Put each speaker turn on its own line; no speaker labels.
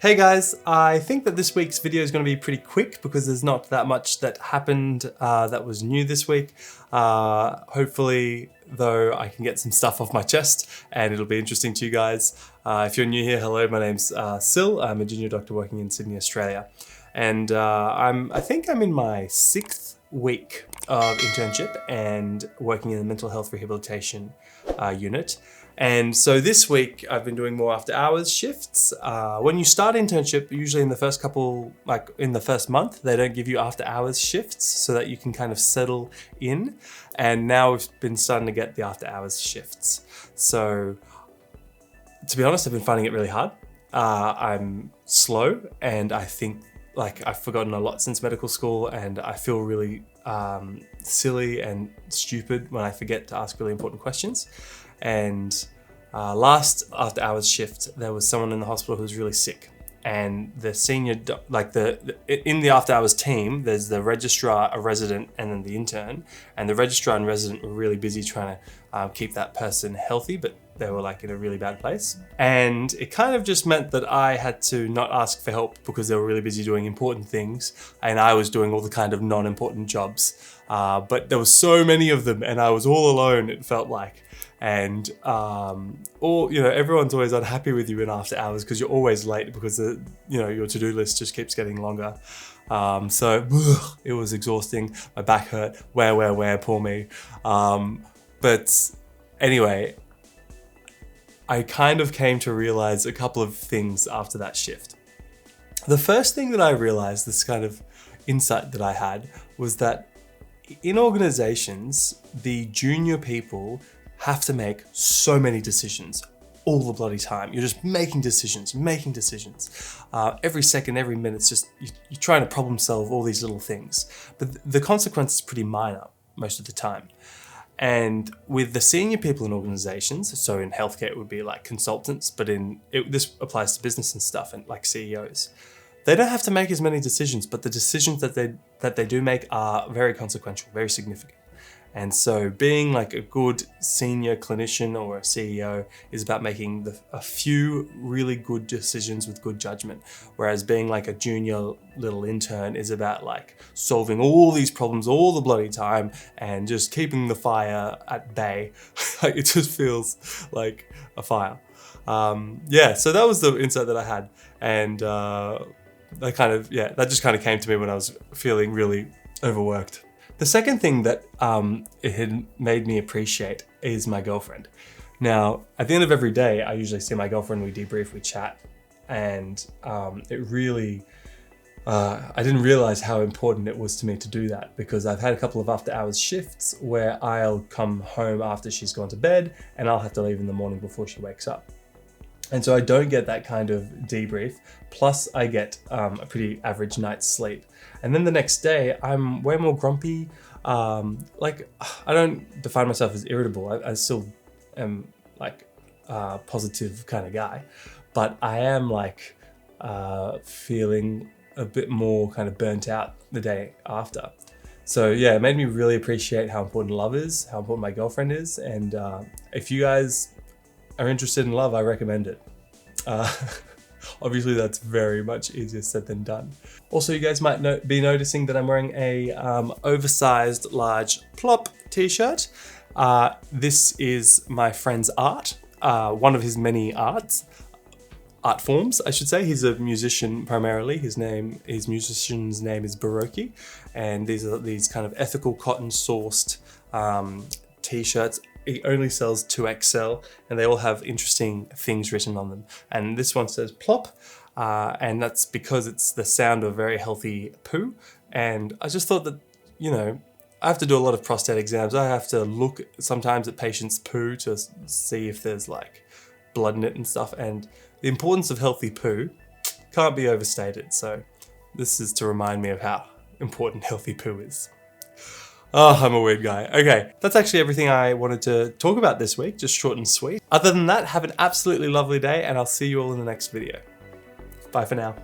Hey guys, I think that this week's video is going to be pretty quick because there's not that much that happened that was new this week. Hopefully, though, I can get some stuff off my chest and it'll be interesting to you guys. If you're new here, hello, my name's Sil. I'm a junior doctor working in Sydney, Australia. And I think I'm in my 6th week of internship and working in the mental health rehabilitation unit. And so this week I've been doing more after hours shifts. When you start internship, usually in the first in the first month, they don't give you after hours shifts so that you can kind of settle in. And now we've been starting to get the after hours shifts. So to be honest, I've been finding it really hard. I'm slow and I think I've forgotten a lot since medical school, and I feel really silly and stupid when I forget to ask really important questions. And last after hours shift, there was someone in the hospital who was really sick, and the senior, in the after hours team, there's the registrar, a resident, and then the intern. And the registrar and resident were really busy trying to keep that person healthy, but they were in a really bad place. And it kind of just meant that I had to not ask for help because they were really busy doing important things, and I was doing all the kind of non-important jobs. But there were so many of them, and I was all alone, it felt like. And everyone's always unhappy with you in after hours because you're always late because your to-do list just keeps getting longer. So it was exhausting. My back hurt. Where, poor me. But anyway, I kind of came to realize a couple of things after that shift. The first thing that I realized, this kind of insight that I had, was that in organizations, the junior people have to make so many decisions all the bloody time. You're just making decisions. Every second, every minute, it's just you're trying to problem solve all these little things. But the consequence is pretty minor most of the time. And with the senior people in organizations, so in healthcare it would be like consultants, but this applies to business and stuff, and like CEOs. They don't have to make as many decisions, but the decisions that they do make are very consequential, very significant. And so being a good senior clinician or a CEO is about making a few really good decisions with good judgment. Whereas being a junior little intern is about solving all these problems all the bloody time and just keeping the fire at bay. It just feels like a fire. So that was the insight that I had. And that just kind of came to me when I was feeling really overworked. The second thing that it had made me appreciate is my girlfriend. Now, at the end of every day, I usually see my girlfriend, we debrief, we chat, and it really, I didn't realize how important it was to me to do that, because I've had a couple of after hours shifts where I'll come home after she's gone to bed and I'll have to leave in the morning before she wakes up. And so I don't get that kind of debrief, plus I get a pretty average night's sleep. And then the next day, I'm way more grumpy. I don't define myself as irritable. I still am a positive kind of guy, but I am feeling a bit more kind of burnt out the day after. So yeah, it made me really appreciate how important love is, how important my girlfriend is. And if you guys are interested in love, I recommend it. Obviously that's very much easier said than done. Also, you guys might be noticing that I'm wearing a oversized large PLOP t-shirt. This is my friend's art, one of his many art forms, I should say. He's a musician primarily. His musician's name is Baroque, and these are these kind of ethical cotton sourced t-shirts. He only sells 2XL, and they all have interesting things written on them. And this one says PLOP, and that's because it's the sound of a very healthy poo. And I just thought that, I have to do a lot of prostate exams. I have to look sometimes at patients' poo to see if there's blood in it and stuff. And the importance of healthy poo can't be overstated. So this is to remind me of how important healthy poo is. Oh, I'm a weird guy. Okay, that's actually everything I wanted to talk about this week, just short and sweet. Other than that, have an absolutely lovely day, and I'll see you all in the next video. Bye for now.